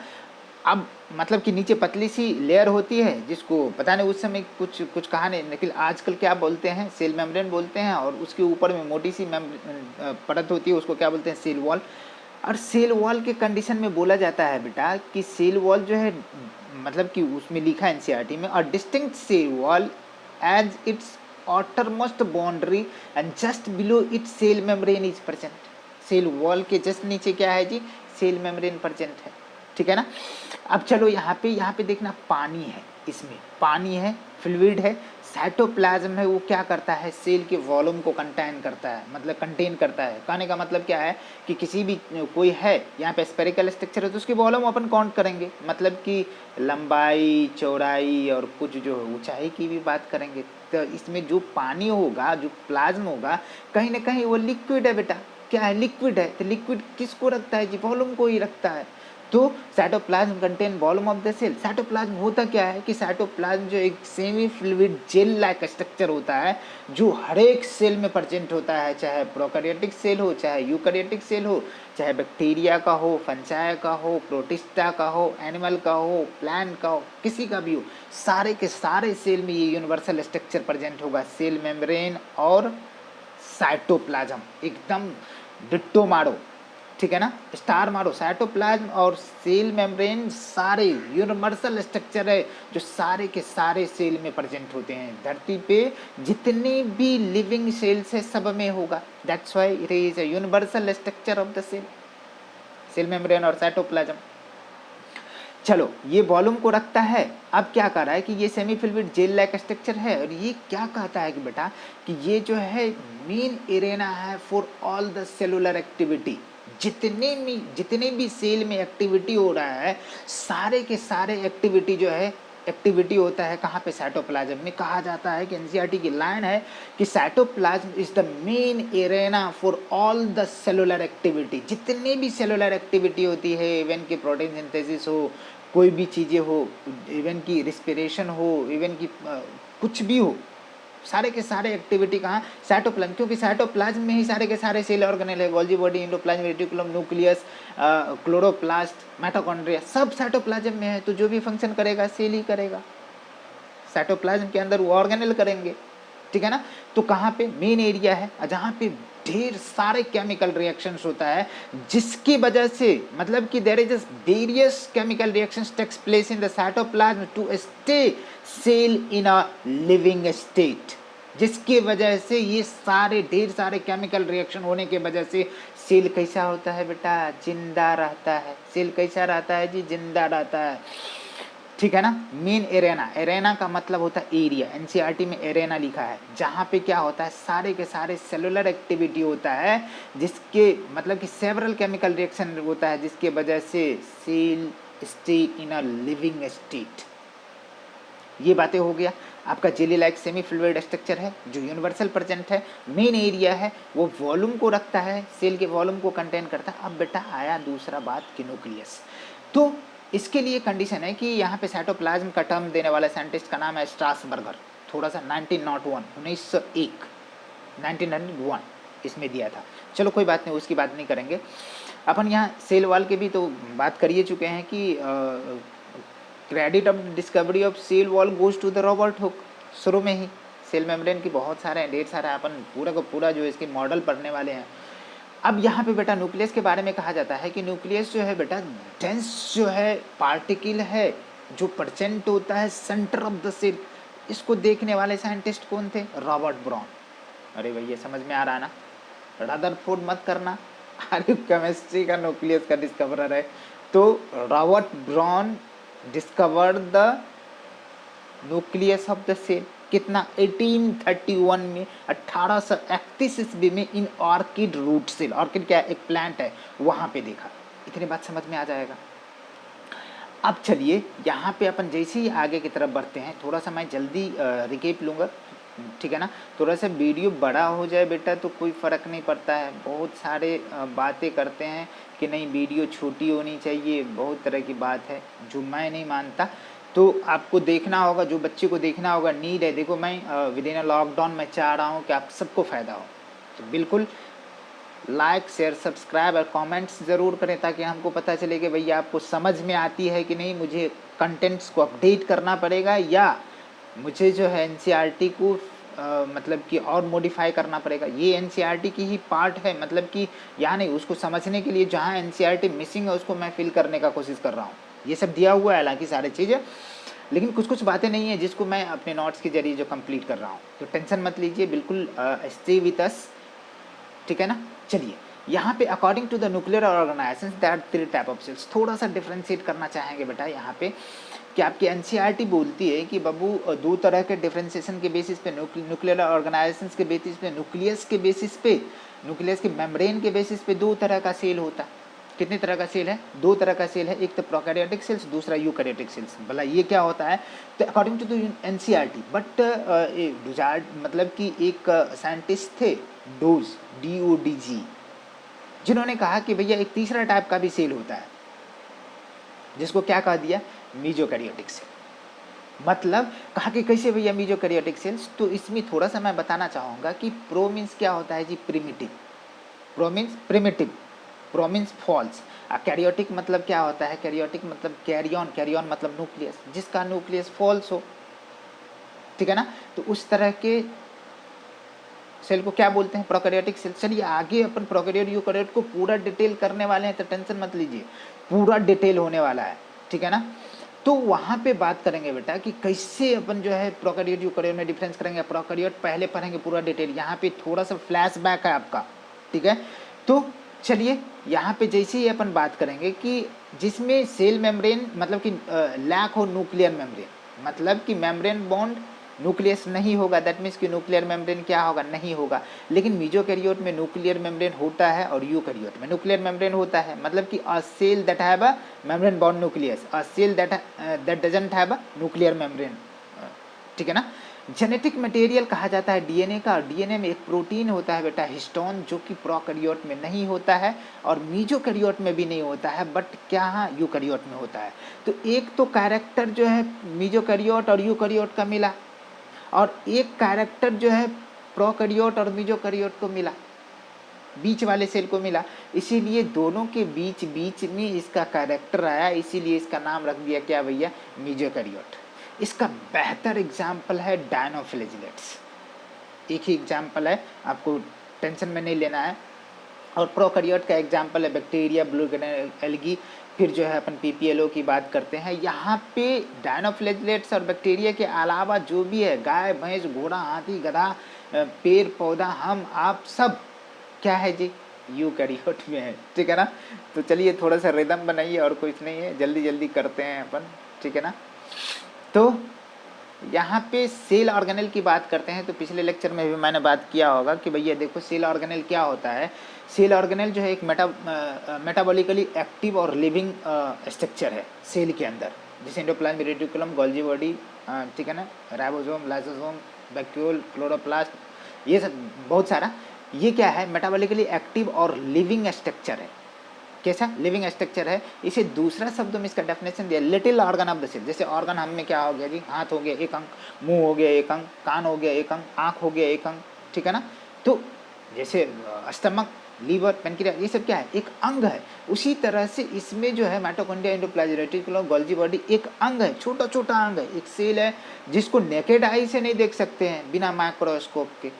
अब मतलब कि नीचे पतली सी लेयर होती है जिसको पता नहीं उस समय कुछ कहा नहीं, लेकिन आजकल क्या बोलते हैं, सेल मेम्ब्रेन बोलते हैं, और उसके ऊपर में मोटी सी परत होती है उसको क्या बोलते हैं, सेल वॉल। और सेल वॉल के कंडीशन में बोला जाता है बेटा कि सेल वॉल जो है, मतलब कि उसमें लिखा है एनसीईआरटी में, और distinct cell wall as its outermost boundary and just below it cell membrane is present। Cell wall के जस्ट नीचे क्या है जी, सेल मेम्ब्रेन प्रेजेंट है, ठीक है ना। अब चलो यहाँ पे देखना, पानी है, इसमें पानी है, फ्लूइड है, साइटोप्लाज्म है, वो क्या करता है, सेल के वॉल्यूम को कंटेन करता है, मतलब कंटेन करता है। कहने का मतलब क्या है कि किसी भी कोई है यहाँ पे स्पेरिकल स्ट्रक्चर है तो उसकी वॉल्यूम अपन काउंट करेंगे, मतलब कि लंबाई, चौड़ाई और कुछ जो ऊंचाई की भी बात करेंगे। तो इसमें जो पानी होगा, जो प्लाज्म होगा, कहीं ना कहीं वो लिक्विड है बेटा, क्या है, लिक्विड है। तो लिक्विड किसको रखता है जी, वॉल्यूम को ही रखता है। तो cytoplasm contain volume of the cell. Cytoplasm होता क्या है कि साइटोप्लाज्म जो एक semi fluid gel like structure होता है जो हर एक सेल में प्रेजेंट होता है, चाहे प्रोकैरियोटिक सेल हो, चाहे यूकैरियोटिक सेल हो, चाहे बैक्टीरिया का हो, फंजाई का हो, प्रोटिस्टा का हो, एनिमल का हो, प्लांट का हो, किसी का भी हो, सारे के सारे सेल में ये यूनिवर्सल स्ट्रक्चर प्रेजेंट होगा, सेल मेम्ब्रेन और साइटोप्लाज्म। एकदम डिट्टो मारो, ठीक है ना, स्टार मारो, साइटोप्लाज्म और सेल मेम्ब्रेन सारे यूनिवर्सल स्ट्रक्चर है जो सारे के सारे सेल में प्रेजेंट होते हैं। धरती पे जितने भी लिविंग सेल्स है सब में होगा, that's why it is a universal structure of the cell, cell membrane और साइटोप्लाज्म। चलो ये वॉल्यूम को रखता है। अब क्या कर रहा है कि ये semi fluid gel like structure है, और ये क्या कहता है कि बेटा कि ये जो है मेन एरेना है for all the cellular activity. जितने भी सेल में एक्टिविटी हो रहा है, सारे के सारे एक्टिविटी जो है, एक्टिविटी होता है कहाँ पे, साइटोप्लाज्म में। कहा जाता है कि एनसीईआरटी की लाइन है कि cytoplasm is the main arena for all the cellular activity. जितने भी सेलुलर एक्टिविटी होती है, इवन की प्रोटीन सिंथेसिस हो, कोई भी चीज़ें हो, इवन की रिस्पिरेशन हो, इवन की कुछ भी हो, सारे के सारे एक्टिविटी कहाँ, साइटोप्लाज्म। क्योंकि साइटोप्लाज्म में ही सारे के सारे सेल ऑर्गेनेल है, Golgi body, endoplasm, reticulum, nucleus, chloroplast, mitochondria, सब साइटोप्लाज्म में है। तो जो भी फंक्शन करेगा सेल ही करेगा, साइटोप्लाज्म के अंदर वो ऑर्गेनेल करेंगे, ठीक है ना। तो कहाँ पे मेन एरिया है जहाँ पे ढेर सारे केमिकल रिएक्शंस होता है, जिसकी वजह से मतलब कि there is various chemical reactions takes place in the cytoplasm to stay cell in a living state, जिसकी वजह से ये सारे ढेर सारे केमिकल रिएक्शन होने के वजह से सेल कैसा होता है बेटा, जिंदा रहता है। सेल कैसा रहता है जी, जिंदा रहता है, ठीक है ना। मेन एरेना, एरेना का मतलब होता है एरिया, एनसीईआरटी में एरेना लिखा है, जहाँ पे क्या होता है, सारे के सारे सेलुलर एक्टिविटी होता है, जिसके मतलब कि सेवरल केमिकल रिएक्शन होता है, जिसके वजह से cell stay in a living state. ये बातें हो गया। आपका jelly like semi fluid structure है जो यूनिवर्सल प्रेजेंट है, मेन एरिया है, वो वॉल्यूम को रखता है, सेल के वॉल्यूम को कंटेन करता है। अब बेटा आया दूसरा बात कि न्यूक्लियस। तो इसके लिए कंडीशन है कि यहाँ पे साइटोप्लाज्म का टर्म देने वाला साइंटिस्ट का नाम है स्ट्रासबर्गर, थोड़ा सा 1901 1901 इसमें दिया था। चलो कोई बात नहीं, उसकी बात नहीं करेंगे अपन। यहाँ सेल वॉल के भी तो बात कर ही चुके हैं कि credit of discovery of cell wall goes to the Robert Hooke. शुरू में ही सेल मेम्ब्रेन की बहुत सारे हैं, ढेर सारा, अपन पूरा का पूरा जो इसके मॉडल पढ़ने वाले हैं। अब यहाँ पे बेटा न्यूक्लियस के बारे में कहा जाता है कि न्यूक्लियस जो है बेटा डेंस जो है पार्टिकल है, जो परसेंट होता है सेंटर ऑफ द सेल। इसको देखने वाले साइंटिस्ट कौन थे? Robert brown. अरे भैया समझ में आ रहा है ना, रदरफोर्ड मत करना, अरे केमिस्ट्री का न्यूक्लियस का डिस्कवरर है। तो Robert Brown discovered the nucleus of the cell. कितना? 1831 में, 1831 ईस्वी में in orchid root cell. Orchid क्या है? एक प्लांट है, वहां पे देखा। इतनी बात समझ में आ जाएगा। अब चलिए यहाँ पे अपन जैसे ही आगे की तरफ बढ़ते हैं, थोड़ा सा मैं जल्दी रिकेप लूँगा, ठीक है ना। थोड़ा सा वीडियो बड़ा हो जाए बेटा तो कोई फ़र्क नहीं पड़ता है। बहुत सारे बातें करते हैं कि नहीं वीडियो छोटी होनी चाहिए, बहुत तरह की बात है जो मैं नहीं मानता। तो आपको देखना होगा, जो बच्चे को देखना होगा, नीड है। देखो मैं विद इन अ लॉकडाउन मैं चाह रहा हूँ कि आप सबको फ़ायदा हो, तो बिल्कुल लाइक शेयर सब्सक्राइब और कमेंट्स ज़रूर करें, ताकि हमको पता चले कि भैया आपको समझ में आती है कि नहीं, मुझे कंटेंट्स को अपडेट करना पड़ेगा या मुझे जो है एनसीईआरटी को मतलब कि और मॉडिफाई करना पड़ेगा। ये एनसीईआरटी की ही पार्ट है, मतलब कि यहाँ नहीं, उसको समझने के लिए जहाँ एनसीईआरटी मिसिंग है उसको मैं फिल करने का कोशिश कर रहा हूँ। ये सब दिया हुआ है हालांकि सारी चीज़ें, लेकिन कुछ कुछ बातें नहीं है जिसको मैं अपने नोट्स के जरिए जो कंप्लीट कर रहा हूँ। तो टेंशन मत लीजिए, बिल्कुल स्टे विथ अस, ठीक है ना। चलिए यहाँ पे according to the nuclear organisations that 3 type of cells, थोड़ा सा डिफ्रेंशिएट करना चाहेंगे बेटा यहाँ पे कि आपकी एनसीईआरटी बोलती है कि बाबू 2 तरह के डिफ्रेंशिएशन के बेसिस पे, न्यूक्लियर ऑर्गेनाइजेशंस के बेसिस पे, न्यूक्लियस के बेसिस पे, न्यूक्लियस के मेम्ब्रेन के बेसिस पे 2 तरह का सेल होता है। कितने तरह का सेल है? 2 तरह का सेल है, एक तो प्रोकैरियोटिक सेल्स, दूसरा यूकैरियोटिक सेल्स। भला ये क्या होता है? तो according to the NCERT, but Dujardin मतलब कि एक साइंटिस्ट थे डोज, DODG, जिन्होंने कहा कि भैया एक तीसरा टाइप का भी सेल होता है, जिसको क्या कह दिया? मीजोकैरियोटिक सेल। मतलब कहा कि कैसे भैया मीजोकैरियोटिक सेल्स? तो इसमें थोड़ा सा मैं बताना चाहूँगा कि प्रो मीन्स क्या होता है जी? Primitive. Pro means primitive, pro means false. Karyotic मतलब क्या होता है? कैरियोटिक मतलब कैरियन, कैरियन मतलब न्यूक्लियस, जिसका न्यूक्लियस फॉल्स हो, ठीक है ना। तो उस तरह के सेल को क्या बोलते हैं? Prokaryotic cell. चलिए आगे अपन प्रोकैरियोट यूकैरियोट को पूरा डिटेल करने वाले हैं, तो टेंशन मत लीजिए, पूरा डिटेल होने वाला है, ठीक है ना। तो वहाँ पे बात करेंगे बेटा कि कैसे अपन जो है प्रोकैरियोट यूकैरियोट में डिफरेंस करेंगे। प्रोकैरियोट पहले पढ़ेंगे पूरा डिटेल, यहाँ पे थोड़ा सा फ्लैशबैक है आपका, ठीक है। तो चलिए यहाँ पे जैसे ही अपन बात करेंगे कि जिसमें सेल मेम्ब्रेन मतलब कि लैक हो न्यूक्लियर मेम्ब्रेन, मतलब कि मेम्ब्रेन बॉन्ड न्यूक्लियस नहीं होगा, दैट मीन्स कि न्यूक्लियर मेम्ब्रेन क्या होगा? नहीं होगा। लेकिन मीजोकैरियोट में न्यूक्लियर मेम्ब्रेन होता है और यूकैरियोट में न्यूक्लियर मेम्ब्रेन होता है। मतलब कि a cell that have a membrane bound nucleus, a cell that doesn't have a nuclear membrane, ठीक है ना। जेनेटिक मटेरियल कहा जाता है डीएनए का, और डीएनए में एक प्रोटीन होता है बेटा हिस्टोन, जो कि प्रोकैरियोट में नहीं होता है और मीजोकैरियोट में भी नहीं होता है, बट क्या हाँ यूकैरियोट में होता है। तो एक तो कैरेक्टर जो है मीजोकैरियोट और यूकैरियोट का मिला, और एक कैरेक्टर जो है प्रोकैरियोट और मीजोकैरियोट को मिला, बीच वाले सेल को मिला। इसीलिए दोनों के बीच बीच में इसका कैरेक्टर आया, इसीलिए इसका नाम रख दिया क्या भैया? मीजोकैरियोट। इसका बेहतर एग्जाम्पल है डायनोफ्लैजिलेट्स, एक ही एग्जाम्पल है, आपको टेंशन में नहीं लेना है। और प्रोकैरियोट का एग्जाम्पल है बैक्टीरिया, ब्लू ग्रेन एल्गी, फिर जो है अपन PPLO की बात करते हैं। यहाँ पे डायनोफ्लैजिलेट्स और बैक्टीरिया के अलावा जो भी है, गाय भैंस घोड़ा हाथी गधा पेड़ पौधा हम आप सब क्या है जी? यूकैरियोट में है, ठीक है ना। तो चलिए थोड़ा सा रिदम बनाइए, और कुछ नहीं है, जल्दी जल्दी करते हैं अपन, ठीक है ना। तो यहाँ पे सेल ऑर्गेनेल की बात करते हैं। तो पिछले लेक्चर में भी मैंने बात किया होगा कि भैया देखो सेल ऑर्गेनेल क्या होता है। सेल ऑर्गेनेल जो है एक मेटाबॉलिकली एक्टिव और लिविंग स्ट्रक्चर है सेल के अंदर, जैसे एंडोप्लाज्म, रेटिकुलम, गोल्गी बॉडी, ठीक है ना, राइबोसोम, लाइसोसोम, वैक्यूल, क्लोरोप्लास्ट, ये सब बहुत सारा। ये क्या है? मेटाबॉलिकली एक्टिव और लिविंग स्ट्रक्चर है, कैसा लिविंग स्ट्रक्चर है। इसे दूसरा शब्दों में इसका डेफिनेशन दिया little organ of the cell. जैसे ऑर्गन हम में क्या हो गया जी, हाथ हो गया एक अंग, मुंह हो गया एक अंग, कान हो गया एक अंग, आँख हो गया एक अंग, ठीक है ना। तो जैसे स्टमक, लीवर, पेनक्रियास, ये सब क्या है, एक अंग है। उसी तरह से इसमें जो है mitochondria, endoplasmic reticulum, Golgi body एक अंग है, छोटा छोटा अंग है, एक सेल है जिसको नेकेड आई से नहीं देख सकते हैं बिना माइक्रोस्कोप के।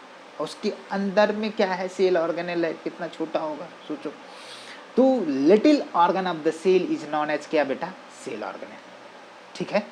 उसके अंदर में क्या है, सेल ऑर्गेनेल है, कितना छोटा होगा सोचो। तो little organ of the cell is known as क्या बेटा, सेल ऑर्गेनेल, ठीक है।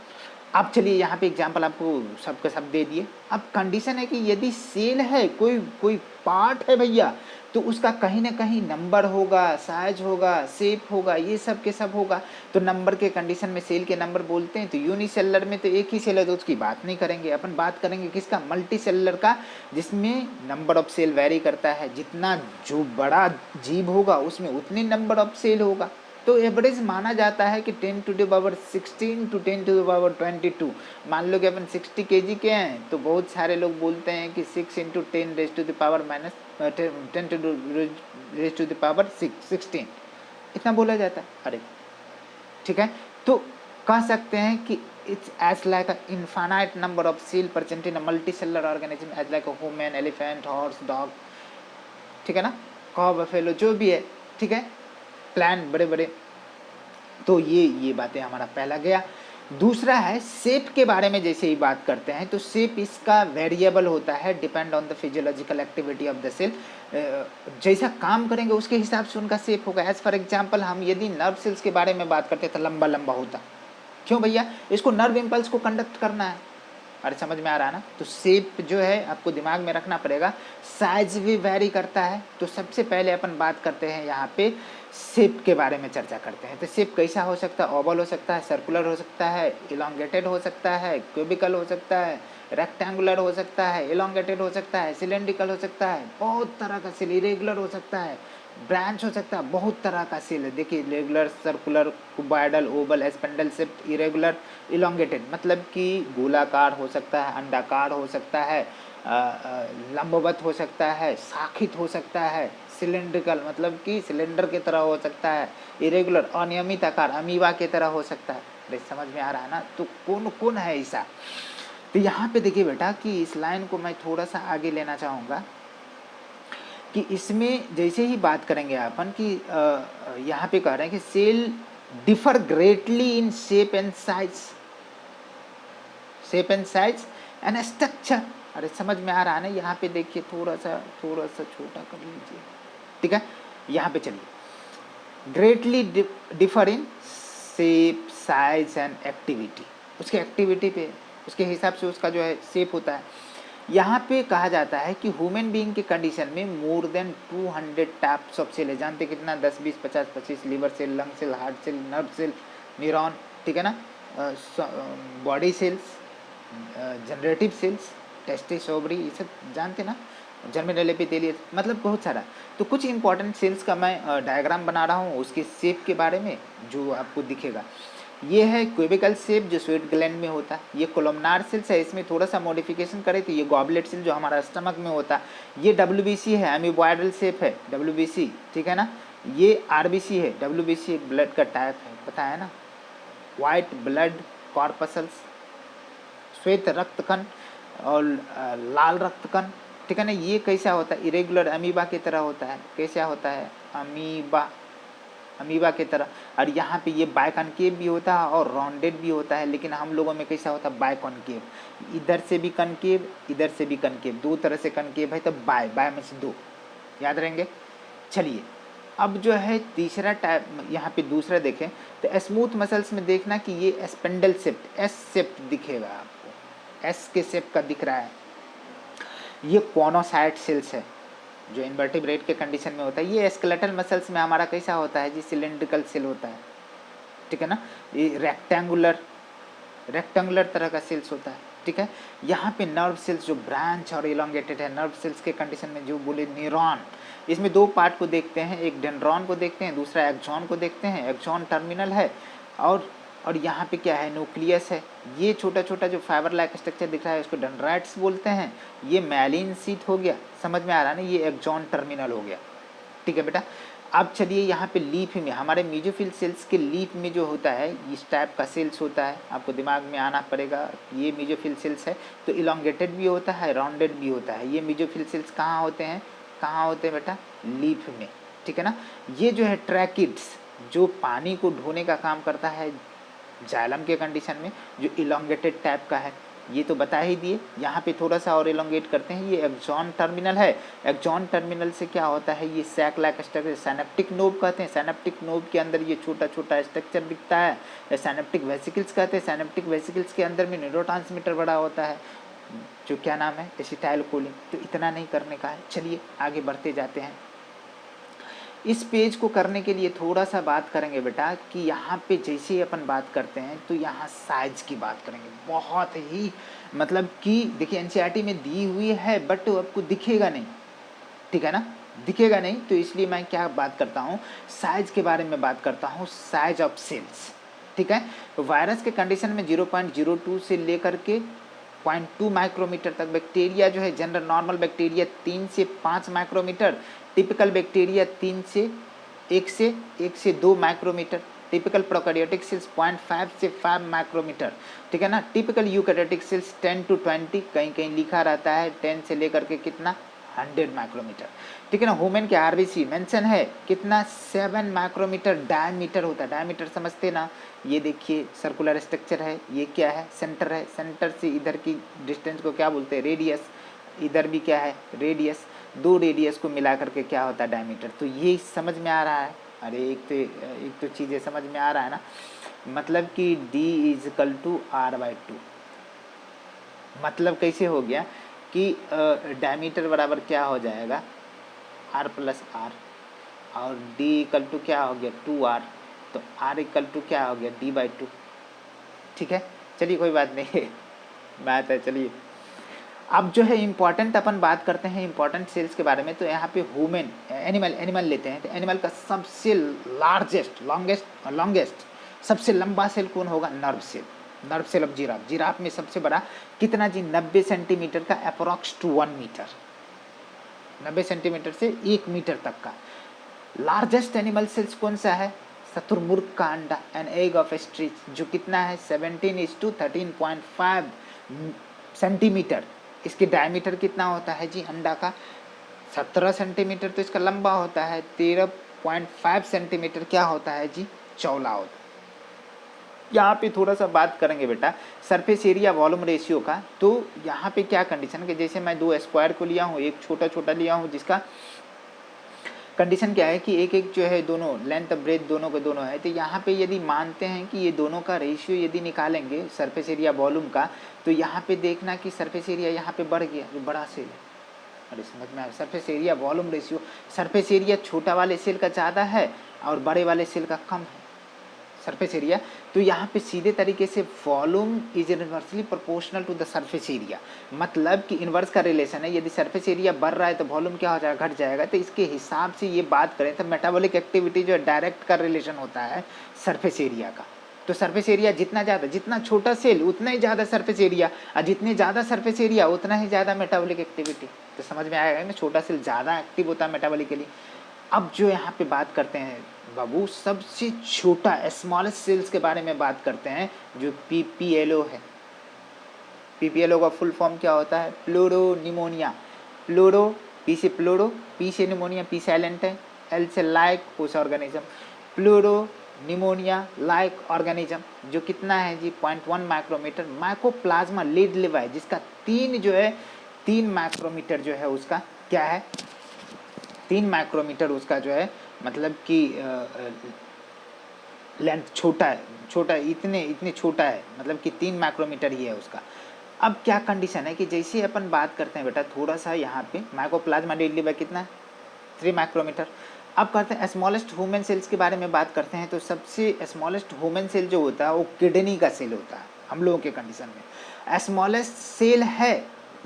अब चलिए यहाँ पे एग्जाम्पल आपको सबके सब दे दिए। अब कंडीशन है कि यदि सेल है, कोई कोई पार्ट है भैया, तो उसका कहीं ना कहीं नंबर होगा, साइज होगा, शेप होगा, ये सब के सब होगा। तो नंबर के कंडीशन में सेल के नंबर बोलते हैं। तो यूनिसेलुलर में तो एक ही सेल है तो उसकी बात नहीं करेंगे अपन, बात करेंगे किसका, मल्टी सेलुलर का, जिसमें नंबर ऑफ सेल वेरी करता है। जितना जो बड़ा जीव होगा उसमें उतनी नंबर ऑफ सेल होगा। तो एवरेज माना जाता है कि 10 to the power 16 to 10 to the power 22। मान लो कि अपन 60 kg के हैं, तो बहुत सारे लोग बोलते हैं कि 6 into 10 raise to the power minus 10 to raise to the power 16, इतना बोला जाता है। अरे ठीक है, तो कह सकते हैं कि it's as like a infinite number of cell present in a multi cellular organism as like a human, elephant, horse, dog, ठीक है ना, काऊ, बफेलो, जो भी है, ठीक है, प्लांट बड़े बड़े। तो ये बातें हमारा पहला गया। दूसरा है शेप के बारे में, जैसे ही बात करते हैं तो शेप इसका वेरिएबल होता है, depend on the physiological activity of the cell. जैसा काम करेंगे उसके हिसाब से उनका शेप होगा। एज फॉर एग्जांपल हम यदि नर्व सेल्स के बारे में बात करते हैं तो लंबा लंबा होता, क्यों भैया, इसको नर्व इम्पल्स को कंडक्ट करना है। अरे समझ में आ रहा है ना। तो शेप जो है आपको दिमाग में रखना पड़ेगा। साइज भी वेरी करता है। तो सबसे पहले अपन बात करते हैं यहाँ पे शेप के बारे में चर्चा करते हैं। तो शेप कैसा हो सकता है, ओवल हो सकता है, सर्कुलर हो सकता है, इलोंगेटेड हो सकता है, क्यूबिकल हो सकता है, रेक्टेंगुलर हो सकता है, इलोंगेटेड हो सकता है, सिलेंड्रिकल हो सकता है, बहुत तरह का सेल, इरेगुलर हो सकता है, ब्रांच हो सकता है, बहुत तरह का सेल है। देखिए regular, circular, cuboidal, oval, spindle shaped, irregular, elongated मतलब कि गोलाकार हो सकता है, अंडाकार हो सकता है, लंबवत हो सकता है, शाखित हो सकता है, सिलेंड्रिकल मतलब कि सिलेंडर की तरह हो सकता है, इरेगुलर अनियमित आकार अमीबा की तरह हो सकता है। अरे समझ में आ रहा है ना। तो कौन कौन है ऐसा। तो यहाँ पे देखिए बेटा कि इस लाइन को मैं थोड़ा सा आगे लेना चाहूँगा कि इसमें जैसे ही बात करेंगे अपन कि यहाँ पे कह रहे हैं कि cell differ greatly in shape and size, shape and size and structure. अरे समझ में आ रहा है ना। यहाँ पे देखिए थोड़ा सा छोटा कर लीजिए, ठीक है। यहाँ पे चलिए, greatly differ in shape, size and activity, उसके एक्टिविटी पे, उसके हिसाब से उसका जो है शेप होता है। यहाँ पे कहा जाता है कि ह्यूमन बीइंग के कंडीशन में more than 200 types of cell है। जानते कितना, 10, 20, 50, 25, liver cell, lung cell, heart cell, nerve cell, neuron, ठीक है ना, body cells, generative cells, testis, ovary, ये सब जानते ना, जर्मिनल एपिथेलियल, मतलब बहुत सारा। तो कुछ इंपॉर्टेंट सेल्स का मैं डायग्राम बना रहा हूँ उसके शेप के बारे में जो आपको दिखेगा। ये है क्यूबिकल शेप जो स्वीट ग्लैंड में होता है। ये कोलमनार सेल्स है, इसमें थोड़ा सा मॉडिफिकेशन करें तो ये गॉबलेट सेल जो हमारा स्टमक में होता है। ये WBC है, अमीबॉयडल शेप है WBC, ठीक है ना। ये RBC है, WBC एक ब्लड का टाइप है, पता है ना, वाइट ब्लड कॉर्पसल्स, श्वेत रक्तकण और लाल रक्तकण, ठीक है ना। ये कैसा होता है, इरेगुलर अमीबा की तरह होता है। कैसा होता है, अमीबा की तरह। और यहाँ पे ये बाइकनकेव भी होता है और राउंडेड भी होता है, लेकिन हम लोगों में कैसा होता है, बाइकनकेव, इधर से भी कनकेव, इधर से भी कनकेव, दो तरह से कनकेव है। तो बाय में से दो, याद रहेंगे। चलिए अब जो है तीसरा टाइप, यहाँ पे दूसरा देखें तो स्मूथ मसल्स में देखना कि ये स्पेंडल शेप्ड, एस शेप्ड दिखेगा आपको, एस के शेप का दिख रहा है। ये कॉनोसाइट सेल्स है जो इन्वर्टिब्रेट के कंडीशन में होता है। ये स्केलेटल मसल्स में हमारा कैसा होता है जी, सिलेंड्रिकल सेल होता है, ठीक है ना। ये रेक्टेंगुलर तरह का सेल्स होता है, ठीक है। यहाँ पे नर्व सेल्स जो ब्रांच और इलोंगेटेड है, नर्व सेल्स के कंडीशन में जो बोले न्यूरॉन, इसमें दो पार्ट को देखते हैं, एक डेंड्रॉन को देखते हैं, दूसरा एक्सॉन को देखते हैं। एक्सॉन टर्मिनल है और यहाँ पे क्या है, न्यूक्लियस है। ये छोटा छोटा जो फाइबर लाइक स्ट्रक्चर दिख रहा है उसको डेंड्राइट्स बोलते हैं। ये मैलिन सीट हो गया, समझ में आ रहा है ना, ये एक्सॉन टर्मिनल हो गया, ठीक है बेटा। अब चलिए यहाँ पे लीफ में, हमारे मेसोफिल सेल्स के लीफ में जो होता है इस टाइप का सेल्स होता है, आपको दिमाग में आना पड़ेगा। ये मेसोफिल सेल्स है तो इलोंगेटेड भी होता है, राउंडेड भी होता है। ये मेसोफिल सेल्स कहाँ होते हैं, कहाँ होते हैं बेटा, लीफ में, ठीक है ना। ये जो है ट्रैकिड्स, जो पानी को ढोने का काम करता है जाइलम के कंडीशन में, जो इलोंगेटेड टाइप का है, ये तो बता ही दिए। यहाँ पे थोड़ा सा और इलोंगेट करते हैं, ये एक्सॉन टर्मिनल है। एक्सॉन टर्मिनल से क्या होता है, ये sac like structure, synaptic knob कहते हैं। सिनेप्टिक नोब के अंदर ये छोटा छोटा स्ट्रक्चर दिखता है, सिनेप्टिक वेसिकल्स कहते हैं। सिनेप्टिक वेसिकल्स के अंदर में न्यूरोट्रांसमीटर बड़ा होता है, जो क्या नाम है, एसिटाइलकोलिन। तो इतना नहीं करने का है, चलिए आगे बढ़ते जाते हैं। इस पेज को करने के लिए थोड़ा सा बात करेंगे बेटा कि यहाँ पे जैसे ही अपन बात करते हैं तो यहाँ साइज की बात करेंगे, बहुत ही मतलब कि देखिए एनसीईआरटी में दी हुई है बट आपको दिखेगा नहीं, ठीक है ना, दिखेगा नहीं। तो इसलिए मैं क्या बात करता हूँ, साइज के बारे में बात करता हूँ, साइज ऑफ सेल्स, ठीक है। तो वायरस के कंडीशन में 0.02 से लेकर के 0.2 माइक्रोमीटर तक। बैक्टीरिया जो है जनरल नॉर्मल बैक्टीरिया 3 से 5 माइक्रोमीटर, टिपिकल बैक्टीरिया 1 से 2 माइक्रोमीटर, टिपिकल प्रोकैरियोटिक सेल्स 0.5 से 5 माइक्रोमीटर, ठीक है ना। टिपिकल यूकैरियोटिक सेल्स 10 to 20, कहीं कहीं लिखा रहता है 10 से लेकर के कितना 100 माइक्रोमीटर, ठीक है ना। ह्यूमन के आरबीसी मेंशन है कितना 7 माइक्रोमीटर डायमीटर होता है। डायमीटर समझते ना, ये देखिए सर्कुलर स्ट्रक्चर है, ये क्या है, सेंटर है, सेंटर से इधर की डिस्टेंस को क्या बोलते हैं, रेडियस। इधर भी क्या है, रेडियस। दो रेडियस को मिला करके क्या होता है डायमीटर। तो ये समझ में आ रहा है, अरे एक तो चीज़ें समझ में आ रहा है ना, मतलब कि D = R/2। मतलब कैसे हो गया कि डायमीटर बराबर क्या हो जाएगा R+R, और D = क्या हो गया 2R, तो R क्या हो गया D/2, ठीक है। चलिए कोई बात नहीं बात है, चलिए अब जो है इम्पॉर्टेंट अपन बात करते हैं इम्पॉर्टेंट सेल्स के बारे में। तो यहाँ पे ह्यूमन एनिमल लेते हैं, तो एनिमल का सबसे लॉन्गेस्ट सबसे लंबा सेल कौन होगा, nerve cell. Nerve cell of giraffe, giraffe में सबसे बड़ा कितना जी 90 सेंटीमीटर का, अप्रॉक्स टू 1 मीटर, 90 सेंटीमीटर से 1 मीटर तक का। लार्जेस्ट एनिमल सेल्स कौन सा है, शतुरमुर्ग का अंडा, एन एग ऑफ स्ट्रीच, जो कितना है 17:13.5 सेंटीमीटर। इसकी डायमीटर कितना होता है जी अंडा का 17 सेंटीमीटर, तो इसका लंबा होता है 13.5 सेंटीमीटर क्या होता है जी चौड़ा होता है। यहाँ पे थोड़ा सा बात करेंगे बेटा सरफेस एरिया वॉल्यूम रेशियो का। तो यहाँ पे क्या कंडीशन कि जैसे मैं 2 स्क्वायर को लिया हूँ, एक छोटा छोटा लिया हूँ, जिसका कंडीशन क्या है कि एक जो है दोनों लेंथ ब्रेथ दोनों के दोनों है। तो यहाँ पे यदि मानते हैं कि ये दोनों का रेशियो यदि निकालेंगे सरफेस एरिया वॉल्यूम का, तो यहाँ पे देखना कि सरफेस एरिया यहाँ पे बढ़ गया, जो बड़ा सेल है। अरे समझ में आया, surface area volume ratio, surface area छोटा वाले सेल का ज़्यादा है और बड़े वाले सेल का कम है सरफेस एरिया। तो यहाँ पे सीधे तरीके से volume is inversely proportional to the surface area, मतलब कि इन्वर्स का रिलेशन है। यदि सरफेस एरिया बढ़ रहा है तो वॉल्यूम क्या हो जाएगा, घट जाएगा। तो इसके हिसाब से ये बात करें तो मेटाबॉलिक एक्टिविटी जो है डायरेक्ट का रिलेशन होता है सरफेस एरिया का। तो सरफेस एरिया जितना ज़्यादा, जितना छोटा सेल उतना ही ज़्यादा सरफेस एरिया, और जितने ज़्यादा सरफेस एरिया उतना ही ज़्यादा मेटाबॉलिक एक्टिविटी। तो समझ में आएगा ना, छोटा सेल ज़्यादा एक्टिव होता है मेटाबॉलिकली। अब जो यहाँ पे बात करते हैं बाबू सबसे छोटा स्मॉलेस्ट सेल्स के बारे में बात करते हैं, जो PPLO है। PPLO का फुल फॉर्म क्या होता है, प्लूरोनिमोनिया। प्लूरो, P से प्लूरो, P से निमोनिया, P साइलेंट है, L से लाइक उस ऑर्गेनिज्म, प्लूरोनिमोनिया लाइक ऑर्गेनिज्म, जो कितना है जी 0.1 माइक्रोमीटर। माइकोप्लाज्मा लीड लिवाई, जिसका 3 माइक्रोमीटर जो है उसका क्या है, 3 माइक्रोमीटर उसका जो है मतलब कि लेंथ छोटा है, इतने छोटा है, मतलब कि 3 माइक्रोमीटर ही है उसका। अब क्या कंडीशन है कि जैसे अपन बात करते हैं बेटा थोड़ा सा यहाँ पे माइकोप्लाज्मा डेड लिवाई कितना है 3 माइक्रोमीटर। अब करते हैं स्मॉलेस्ट ह्यूमन सेल्स के बारे में बात करते हैं। तो सबसे स्मॉलेस्ट ह्यूमन सेल जो होता है वो किडनी का सेल होता है हम लोगों के कंडीशन में। स्मॉलेस्ट सेल है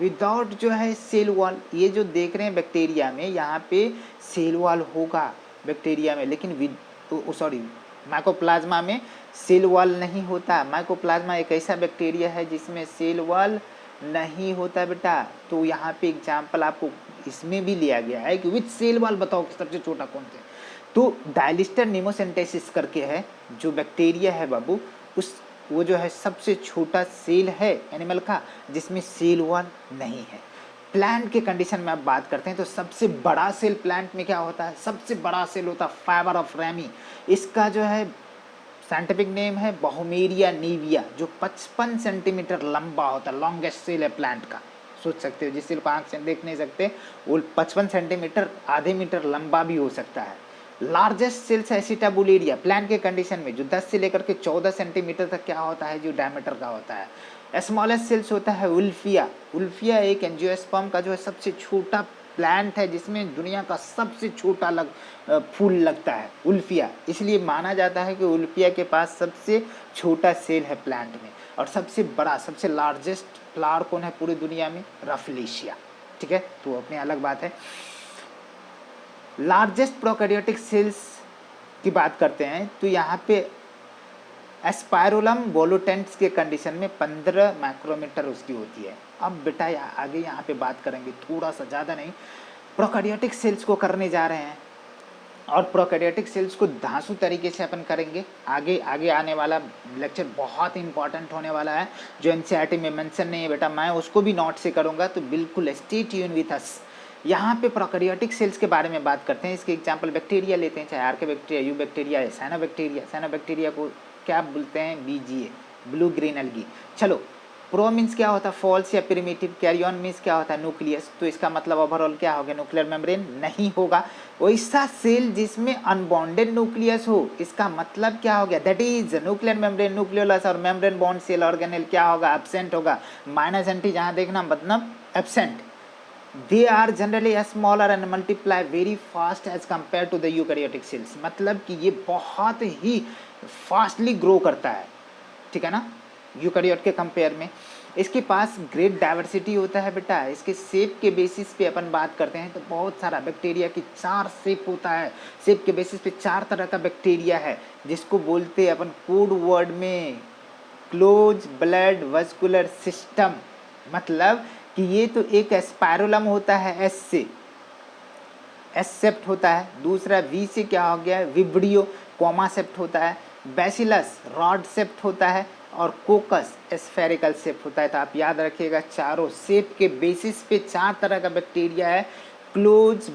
विदाउट जो है सेल वॉल। ये जो देख रहे हैं बैक्टीरिया में यहाँ पे सेल वॉल होगा बैक्टीरिया में, लेकिन माइकोप्लाज्मा में सेल वॉल नहीं होता। माइकोप्लाज्मा एक ऐसा बैक्टीरिया है जिसमें सेल वॉल नहीं होता बेटा। तो यहाँ पे एग्जाम्पल आपको इसमें भी लिया गया है कि विच सेल वॉल बताओ कि सबसे छोटा कौन सा। तो डायलिस्टर नीमोसेंटेसिस करके है जो बैक्टीरिया है बाबू, उस वो जो है सबसे छोटा सेल है एनिमल का जिसमें सेल वॉल नहीं है। प्लांट के कंडीशन में आप बात करते हैं तो सबसे बड़ा सेल प्लांट में क्या होता है, सबसे बड़ा सेल होता है फाइबर ऑफ रेमी। इसका जो है साइंटिफिक नेम है बहुमेरिया नीविया, जो 55 सेंटीमीटर लंबा होता है, लॉन्गेस्ट सेल है प्लांट का। सोच सकते हो जिस सेल को आंख से देख नहीं सकते वो 55 सेंटीमीटर आधे मीटर लंबा भी हो सकता है। लार्जेस्ट सेल्स है एसिटाबुलेरिया प्लांट के कंडीशन में, जो 10 से लेकर के 14 सेंटीमीटर तक क्या होता है, जो डायमीटर का होता है। स्मॉलेस्ट सेल्स होता है उल्फिया। उल्फिया एक एंजियोस्पर्म का जो है सबसे छोटा प्लांट है जिसमें दुनिया का सबसे छोटा फूल लगता है उल्फिया, इसलिए माना जाता है कि उल्फिया के पास सबसे छोटा सेल है प्लांट में। और सबसे बड़ा सबसे लार्जेस्ट फ्लावर कौन है पूरी दुनिया में, रफलेशिया। ठीक है, तो अपनी अलग बात है। लार्जेस्ट प्रोकैरियोटिक सेल्स की बात करते हैं तो यहाँ पे एस्पायरोलम वोलुटेंट्स के कंडीशन में 15 माइक्रोमीटर उसकी होती है। अब बेटा आगे यहाँ पे बात करेंगे थोड़ा सा, ज़्यादा नहीं, प्रोकैरियोटिक सेल्स को करने जा रहे हैं और प्रोकैरियोटिक सेल्स को धांसू तरीके से अपन करेंगे। आगे आगे आने वाला लेक्चर बहुत इंपॉर्टेंट होने वाला है जो एनसीईआरटी में मेंशन नहीं है बेटा, मैं उसको भी नोट से करूँगा, तो बिल्कुल स्टे ट्यून विथ अस। यहाँ पे प्रोकैरियोटिक सेल्स के बारे में बात करते हैं। इसके एग्जाम्पल बैक्टीरिया लेते हैं, चाहे आर्के बैक्टीरिया, यू बैक्टीरिया है, साइनोबैक्टीरिया। साइनोबैक्टीरिया को क्या बोलते हैं, बीजीए, ब्लू ग्रीन एल्गी। चलो, प्रो मीन्स क्या होता है, फॉल्स या प्रिमिटिव। कैरियन मीन्स क्या होता है, न्यूक्लियस। तो इसका मतलब ओवरऑल क्या हो गया, न्यूक्लियर मेम्ब्रेन नहीं होगा। वैसा सेल जिसमें अनबॉन्डेड न्यूक्लियस हो, इसका मतलब क्या हो गया, that is nuclear membrane. Nucleolus और मेम्ब्रेन बॉन्ड सेल ऑर्गेनेल क्या होगा, एब्सेंट होगा। माइनस एंटी जहाँ देखना मतलब absent. They are generally smaller and multiply very fast as compared to the eukaryotic cells। मतलब कि ये बहुत ही फास्टली ग्रो करता है, ठीक है ना, यूकैरियोट के कंपेयर में। इसके पास ग्रेट डाइवर्सिटी होता है बेटा। इसके शेप के बेसिस पे अपन बात करते हैं तो बहुत सारा बैक्टीरिया की 4 शेप होता है। शेप के बेसिस पे 4 तरह का बैक्टीरिया है जिसको बोलते हैं अपन कोड वर्ड में क्लोज ब्लड वस्कुलर सिस्टम। मतलब कि ये तो एक स्पायरोलम होता है, एस से एस सेप्ट होता है। दूसरा वी से क्या हो गया, विब्रियो कोमा सेप्ट होता है। बैसिलस रॉड सेप्ट होता है और कोकस स्फेरिकल सेप्ट होता है। तो आप याद रखिएगा चारों शेप के बेसिस पे 4 तरह का बैक्टीरिया है। क्लोज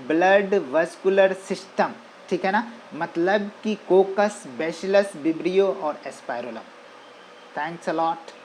ब्लड वस्कुलर सिस्टम, ठीक है ना, मतलब कि कोकस, बैसिलस, विब्रियो और स्पायरोलम। Thanks a lot.